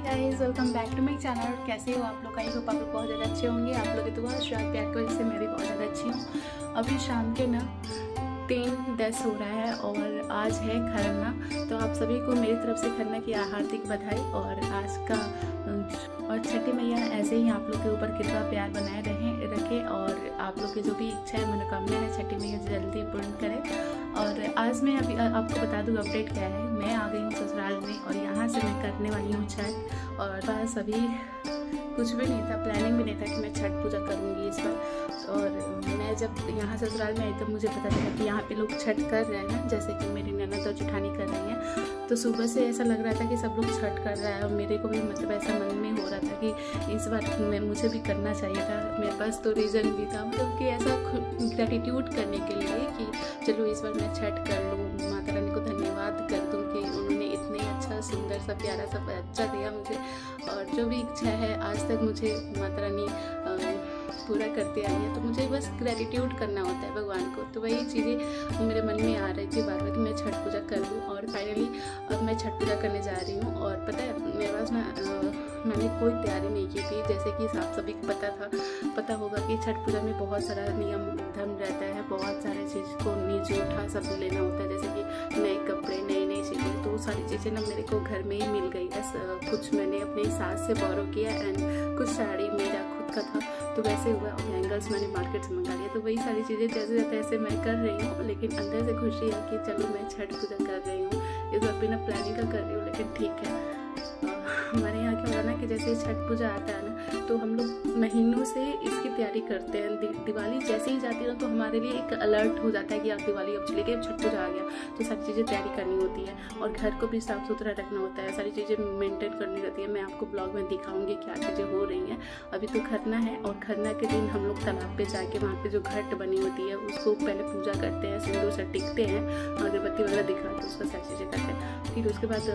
Guys, welcome back to my channel. कैसे हो आप लोग? आई होप आप लोग बहुत ज़्यादा अच्छे होंगे। आप लोग की दुआ आशीर्वाद प्यार की वजह से मैं भी बहुत ज़्यादा अच्छी हूँ। अभी शाम के 3:10 हो रहा है और आज है खरना। तो आप सभी को मेरी तरफ से खरना की हार्दिक बधाई। और आज का और छठी मैया ऐसे ही आप लोग के ऊपर कृपा प्यार बनाए रखे और आप लोग की जो भी इच्छा है, मनोकामना है, छठी मैया जल्दी पूर्ण करे। और आज मैं अभी आपको बता दूँ अपडेट क्या है। मैं आ गई हूँ ससुराल में और यहाँ से मैं करने वाली हूँ छठ। और बस अभी कुछ भी नहीं था, प्लानिंग भी नहीं था कि मैं छठ पूजा करूँगी इस बार। और मैं जब यहाँ ससुराल में आई तब मुझे पता चला कि यहाँ पे लोग छठ कर रहे हैं, जैसे कि मेरी ननद और जेठानी कर रही हैं। तो सुबह से ऐसा लग रहा था कि सब लोग छठ कर रहा है और मेरे को भी मतलब ऐसा मन में हो रहा था कि इस बार मुझे भी करना चाहिए था। मेरे पास तो रीज़न भी था, मतलब कि ऐसा ग्रैटिट्यूड करने के लिए कि चलो इस बार मैं छठ कर लूँ, माता रानी को धन्यवाद कर दूँ कि उन्होंने इतने अच्छा सुंदर सा प्यारा सा बच्चा दिया मुझे। और जो भी इच्छा है आज तक मुझे माता रानी पूरा करते आई है, तो मुझे बस ग्रैटिट्यूड करना होता है भगवान को। तो वही चीज़ें मेरे मन में आ रही थी बार बार कि मैं छठ पूजा कर लूँ। और फाइनली अब मैं छठ पूजा करने जा रही हूँ। और पता है मेरे पास ना मैंने कोई तैयारी नहीं की थी। जैसे कि आप सभी को पता होगा कि छठ पूजा में बहुत सारा नियम धर्म रहता है, बहुत सारे चीज़ को नीचे उठा सब लेना होता है, जैसे कि नए कपड़े, नई चीज़ें। तो वो सारी चीज़ें ना मेरे को घर में ही मिल गई है। कुछ मैंने अपनी सास से बोरो किया एंड कुछ साड़ी मेरा खुद का था, तो वैसे हुआ। और बैंगल्स मैंने मार्केट से मंगा लिया। तो वही सारी चीज़ें जैसे तैसे मैं कर रही हूँ, लेकिन अंदर से खुशी है कि चलो मैं छठ पूजा कर रही हूँ। इस बार बिना प्लानिंग का कर रही हूँ, लेकिन ठीक है। हमारे यहाँ क्या होता है ना कि जैसे छठ पूजा आता है ना, तो हम लोग महीनों से इसकी तैयारी करते हैं। दिवाली जैसे ही जाती है ना, तो हमारे लिए एक अलर्ट हो जाता है कि आप दिवाली अब चले गए, अब छठ पूजा आ गया। तो सारी चीज़ें तैयारी करनी होती है और घर को भी साफ सुथरा रखना होता है, सारी चीज़ें मेंटेन करनी रहती है। मैं आपको ब्लॉग में दिखाऊंगी क्या चीज़ें हो रही हैं। अभी तो खरना है और खरना के दिन हम लोग तालाब पे जाके वहाँ पे जो घट बनी होती है उसको पहले पूजा करते हैं, सिंदूर से टिकते हैं, अगरबत्ती वगैरह दिखा के उसका सारी चीज़ें करते हैं। फिर उसके बाद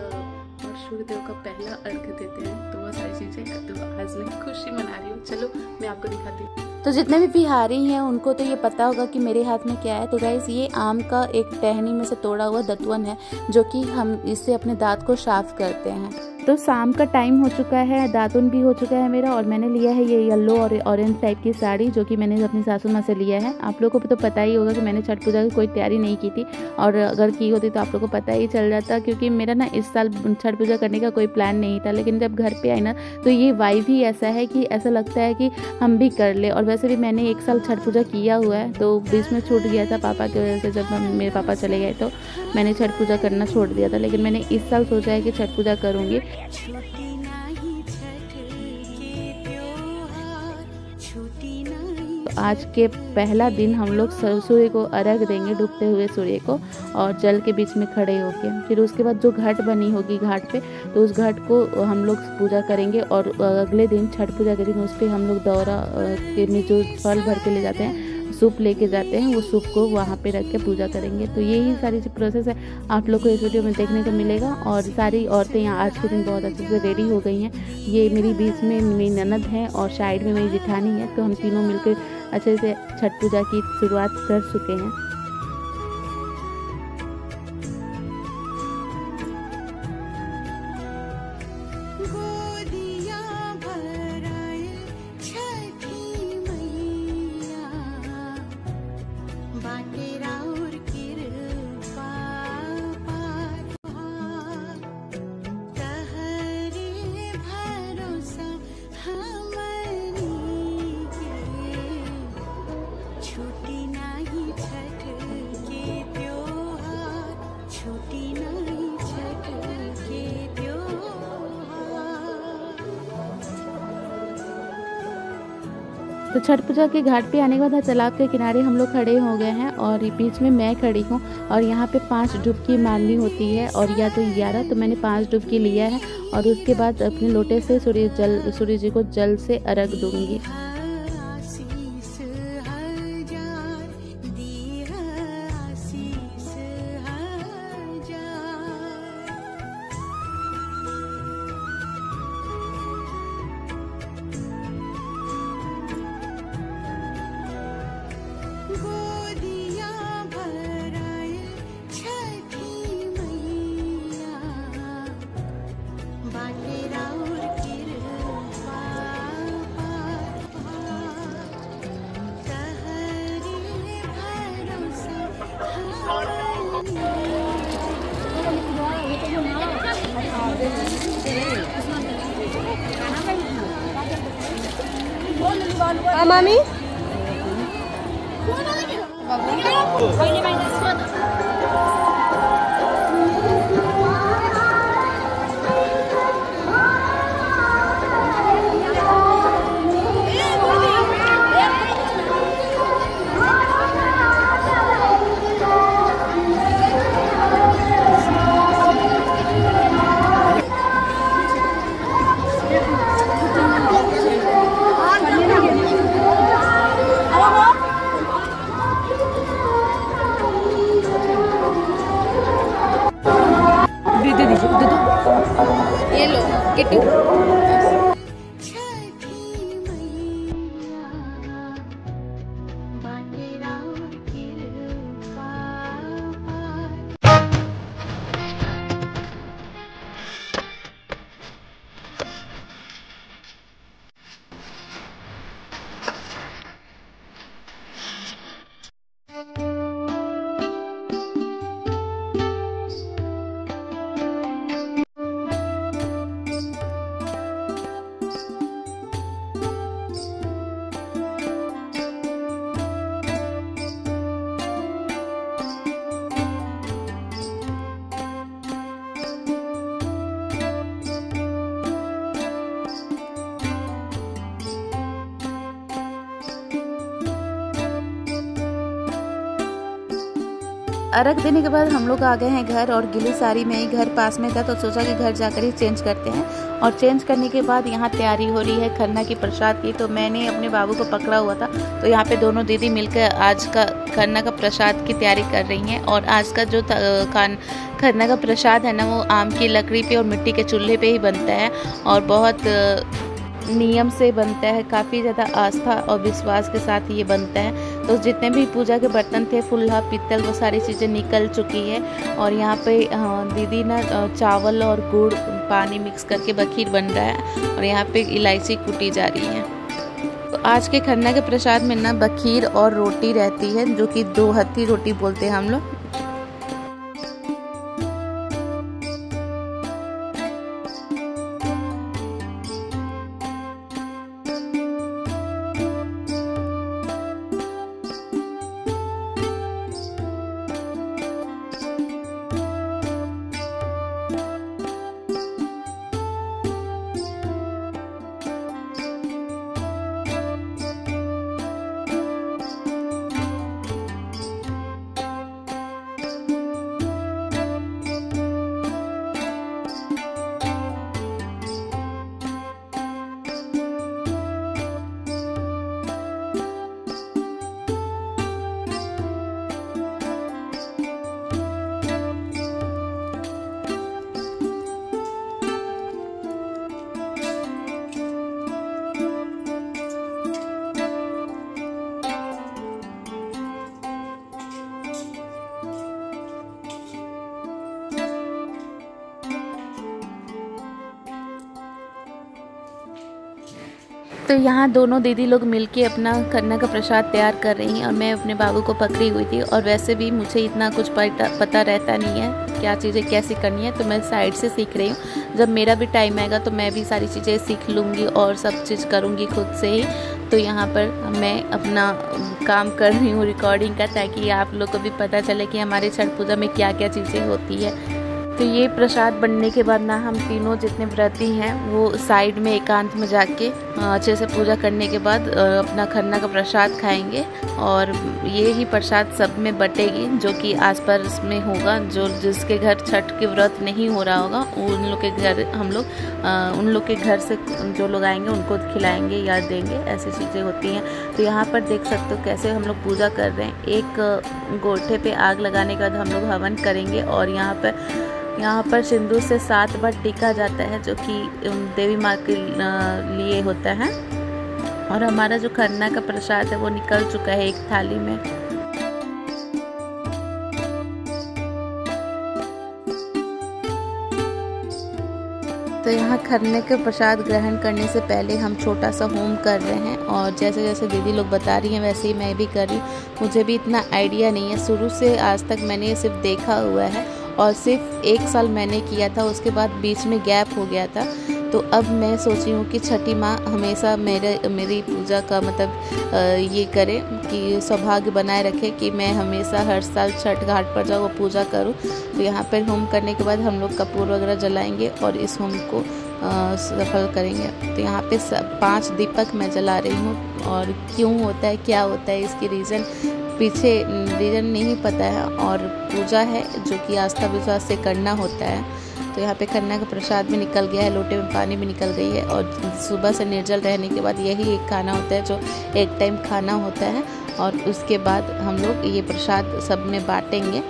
और सूर्य देव का पहला अर्घ देते हैं। तो वो सारी चीज़ें तो आज मैं खुशी मना रही हूँ। चलो मैं आपको दिखाती हूँ। तो जितने भी बिहारी हैं उनको तो ये पता होगा कि मेरे हाथ में क्या है। तो गाइस, ये आम का एक टहनी में से तोड़ा हुआ दतवन है, जो कि हम इससे अपने दांत को साफ करते हैं। तो शाम का टाइम हो चुका है, दातुन भी हो चुका है मेरा। और मैंने लिया है ये येलो और ऑरेंज टाइप की साड़ी, जो कि मैंने अपनी सासू माँ से लिया है। आप लोगों को तो पता ही होगा कि मैंने छठ पूजा की कोई तैयारी नहीं की थी, और अगर की होती तो आप लोगों को पता ही चल जाता, क्योंकि मेरा ना इस साल छठ पूजा करने का कोई प्लान नहीं था। लेकिन जब घर पे आई ना, तो ये वाइब ही ऐसा है कि ऐसा लगता है कि हम भी कर ले। और वैसे भी मैंने एक साल छठ पूजा किया हुआ है, तो बीच में छूट गया था पापा की वजह से। जब मेरे पापा चले गए तो मैंने छठ पूजा करना छोड़ दिया था, लेकिन मैंने इस साल सोचा है कि छठ पूजा करूँगी। आज के पहला दिन हम लोग सूर्य को अर्घ देंगे, डूबते हुए सूर्य को, और जल के बीच में खड़े होके। फिर उसके बाद जो घाट बनी होगी घाट पे, तो उस घाट को हम लोग पूजा करेंगे। और अगले दिन छठ पूजा के दिन उस पर हम लोग दौरा में जो फल भर के ले जाते हैं, सूप लेके जाते हैं, वो सूप को वहाँ पे रख के पूजा करेंगे। तो यही सारी प्रोसेस है, आप लोग को इस वीडियो में देखने को मिलेगा। और सारी औरतें यहाँ आज के दिन बहुत अच्छे से रेडी हो गई हैं। ये मेरी बीच में मेरी ननद है और साइड में मेरी जेठानी है। तो हम तीनों मिलकर अच्छे से छठ पूजा की शुरुआत कर चुके हैं। तो छठ पूजा के घाट पे आने के बाद तालाब के किनारे हम लोग खड़े हो गए हैं, और बीच में मैं खड़ी हूँ। और यहाँ पे 5 डुबकी मारनी होती है, और या तो 11, तो मैंने 5 डुबकी लिया है। और उसके बाद अपने लोटे से सूर्य जी को जल से अर्घ दूंगी। मामी ये लो किट्टू। अर्घ देने के बाद हम लोग आ गए हैं घर और गीली साड़ी में ही घर पास में था तो सोचा कि घर जाकर ही चेंज करते हैं। और चेंज करने के बाद यहाँ तैयारी हो रही है खरना की प्रसाद की। तो मैंने अपने बाबू को पकड़ा हुआ था तो यहाँ पे दोनों दीदी मिलकर आज का खरना का प्रसाद की तैयारी कर रही हैं। और आज का जो खरना का प्रसाद है ना वो आम की लकड़ी पे और मिट्टी के चूल्हे पे ही बनता है और बहुत नियम से बनता है। काफ़ी ज़्यादा आस्था और विश्वास के साथ ये बनता है। तो जितने भी पूजा के बर्तन थे फुल्हा पीतल वो सारी चीज़ें निकल चुकी है। और यहाँ पे दीदी ना चावल और गुड़ पानी मिक्स करके बखीर बन रहा है और यहाँ पे इलायची कूटी जा रही है। तो आज के खरना के प्रसाद में ना बखीर और रोटी रहती है जो कि 2 हत्ती रोटी बोलते हैं हम लोग। तो यहाँ दोनों दीदी लोग मिलके अपना खरना का प्रसाद तैयार कर रही हैं और मैं अपने बाबू को पकड़ी हुई थी। और वैसे भी मुझे इतना कुछ पता रहता नहीं है क्या चीज़ें कैसी करनी है तो मैं साइड से सीख रही हूँ। जब मेरा भी टाइम आएगा तो मैं भी सारी चीज़ें सीख लूँगी और सब चीज़ करूँगी खुद से ही। तो यहाँ पर मैं अपना काम कर रही हूँ रिकॉर्डिंग का ताकि आप लोग को भी पता चले कि हमारे छठ पूजा में क्या क्या चीज़ें होती है। तो ये प्रसाद बनने के बाद ना हम तीनों जितने व्रती हैं वो साइड में एकांत में जाके अच्छे से पूजा करने के बाद अपना खरना का प्रसाद खाएंगे। और ये ही प्रसाद सब में बटेगी जो कि आस पास में होगा। जो जिसके घर छठ के व्रत नहीं हो रहा होगा उन लोग के घर हम लोग उन लोग के घर से जो लोग आएंगे उनको खिलाएंगे या देंगे, ऐसी चीज़ें होती हैं। तो यहाँ पर देख सकते हो कैसे हम लोग पूजा कर रहे हैं। एक गोठे पे आग लगाने के बाद हम लोग हवन करेंगे और यहाँ पर सिंदूर से 7 बार टीका जाता है जो कि देवी माँ के लिए होता है। और हमारा जो खरना का प्रसाद है वो निकल चुका है एक थाली में। तो यहाँ खरने के प्रसाद ग्रहण करने से पहले हम छोटा सा होम कर रहे हैं और जैसे जैसे दीदी लोग बता रही हैं वैसे ही मैं भी कर रही हूँ। मुझे भी इतना आइडिया नहीं है, शुरू से आज तक मैंने सिर्फ देखा हुआ है और सिर्फ 1 साल मैंने किया था, उसके बाद बीच में गैप हो गया था। तो अब मैं सोची हूँ कि छठी माँ हमेशा मेरी पूजा का मतलब ये करे कि सौभाग्य बनाए रखे कि मैं हमेशा हर साल छठ घाट पर जाऊँ, पूजा करूँ। तो यहाँ पर होम करने के बाद हम लोग कपूर वगैरह जलाएंगे और इस होम को सफल करेंगे। तो यहाँ पे 5 दीपक मैं जला रही हूँ, और क्यों होता है, क्या होता है, इसकी पीछे रीज़न नहीं पता है। और पूजा है जो कि आस्था विश्वास से करना होता है। तो यहाँ पे कन्या का प्रसाद भी निकल गया है, लोटे में पानी भी निकल गई है। और सुबह से निर्जल रहने के बाद यही एक खाना होता है जो एक टाइम खाना होता है। और उसके बाद हम लोग ये प्रसाद सब में बांटेंगे।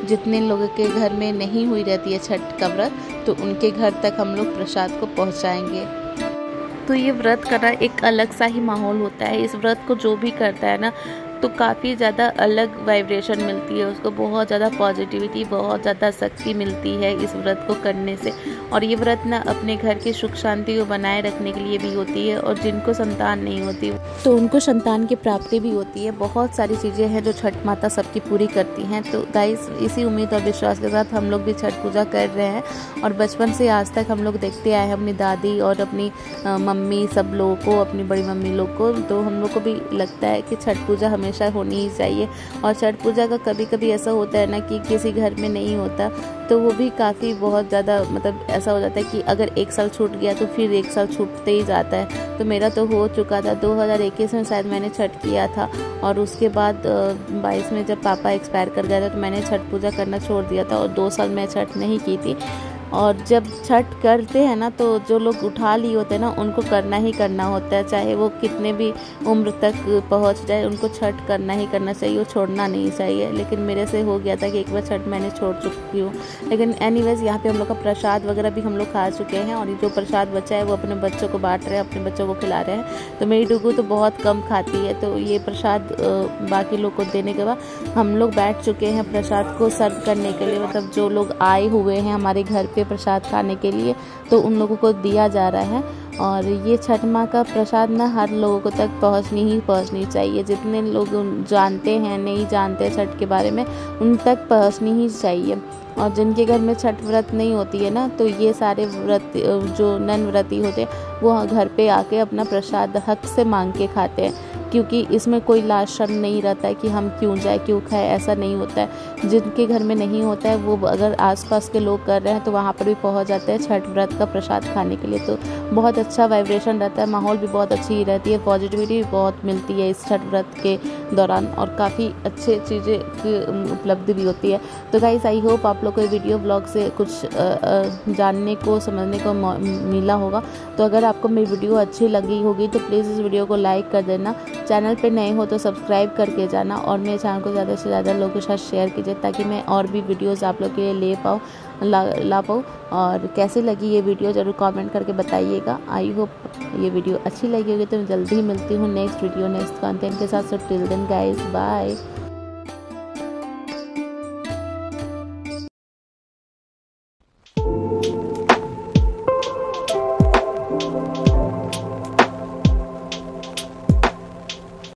जितने लोगों के घर में नहीं हुई रहती है छठ का व्रत, तो उनके घर तक हम लोग प्रसाद को पहुँचाएँगे। तो ये व्रत करना एक अलग सा ही माहौल होता है। इस व्रत को जो भी करता है ना, तो काफ़ी ज़्यादा अलग वाइब्रेशन मिलती है उसको, बहुत ज़्यादा पॉजिटिविटी, बहुत ज़्यादा शक्ति मिलती है इस व्रत को करने से। और ये व्रत ना अपने घर की सुख शांति को बनाए रखने के लिए भी होती है, और जिनको संतान नहीं होती तो उनको संतान की प्राप्ति भी होती है। बहुत सारी चीज़ें हैं जो छठ माता सबकी पूरी करती हैं। तो गाइस, इसी उम्मीद और विश्वास के साथ हम लोग भी छठ पूजा कर रहे हैं। और बचपन से आज तक हम लोग देखते आए हैं अपनी दादी और अपनी मम्मी सब लोगों को, अपनी बड़ी मम्मी लोग को। तो हम लोग को भी लगता है कि छठ पूजा हमेशा होनी ही चाहिए। और छठ पूजा का कभी कभी ऐसा होता है ना कि किसी घर में नहीं होता, तो वो भी काफ़ी बहुत ज़्यादा मतलब ऐसा हो जाता है कि अगर एक साल छूट गया तो फिर एक साल छूटते ही जाता है। तो मेरा तो हो चुका था, 2021 में शायद मैंने छठ किया था। और उसके बाद 22 में जब पापा एक्सपायर कर गया था तो मैंने छठ पूजा करना छोड़ दिया था, और 2 साल मैं छठ नहीं की थी। और जब छठ करते हैं ना, तो जो लोग उठा लिए होते हैं ना, उनको करना ही करना होता है, चाहे वो कितने भी उम्र तक पहुंच जाए, उनको छठ करना ही करना चाहिए, वो छोड़ना नहीं चाहिए। लेकिन मेरे से हो गया था कि एक बार छठ मैंने छोड़ चुकी हूँ। लेकिन एनीवेज, यहाँ पे हम लोग का प्रसाद वगैरह भी हम लोग खा चुके हैं, और जो प्रसाद बचा है वो अपने बच्चों को बांट रहे हैं, अपने बच्चों को खिला रहे हैं। तो मेरी डुगू तो बहुत कम खाती है, तो ये प्रसाद बाकी लोग को देने के बाद हम लोग बैठ चुके हैं प्रसाद को सर्व करने के लिए। मतलब जो लोग आए हुए हैं हमारे घर पे प्रसाद खाने के लिए, तो उन लोगों को दिया जा रहा है। और ये छठ माँ का प्रसाद ना हर लोगों को तक पहुँचनी चाहिए। जितने लोग जानते हैं, नहीं जानते छठ के बारे में, उन तक पहुँचनी ही चाहिए। और जिनके घर में छठ व्रत नहीं होती है ना, तो ये सारे व्रत जो नन व्रती होते हैं वो घर पे आके अपना प्रसाद हक से मांग के खाते हैं, क्योंकि इसमें कोई लाज शर्म नहीं रहता है कि हम क्यों जाए, क्यों खाए, ऐसा नहीं होता है। जिनके घर में नहीं होता है वो अगर आसपास के लोग कर रहे हैं तो वहाँ पर भी पहुँच जाते हैं छठ व्रत का प्रसाद खाने के लिए। तो बहुत अच्छा वाइब्रेशन रहता है, माहौल भी बहुत अच्छी रहती है, पॉजिटिविटी भी बहुत मिलती है इस छठ व्रत के दौरान, और काफ़ी अच्छे चीज़ें की उपलब्धि भी होती है। तो गाइस, आई होप आप लोग को वीडियो ब्लॉग से कुछ जानने को, समझने को मिला होगा। तो अगर आपको मेरी वीडियो अच्छी लगी होगी तो प्लीज़ इस वीडियो को लाइक कर देना। चैनल पे नए हो तो सब्सक्राइब करके जाना, और मेरे चैनल को ज़्यादा से ज़्यादा लोगों के साथ शेयर कीजिए, ताकि मैं और भी वीडियोस आप लोग के लिए ला पाऊँ। और कैसी लगी ये वीडियो ज़रूर कमेंट करके बताइएगा। आई होप ये वीडियो अच्छी लगी होगी। तो मैं जल्दी ही मिलती हूँ नेक्स्ट वीडियो, नेक्स्ट कंटेंट के साथ। So till then guys, bye.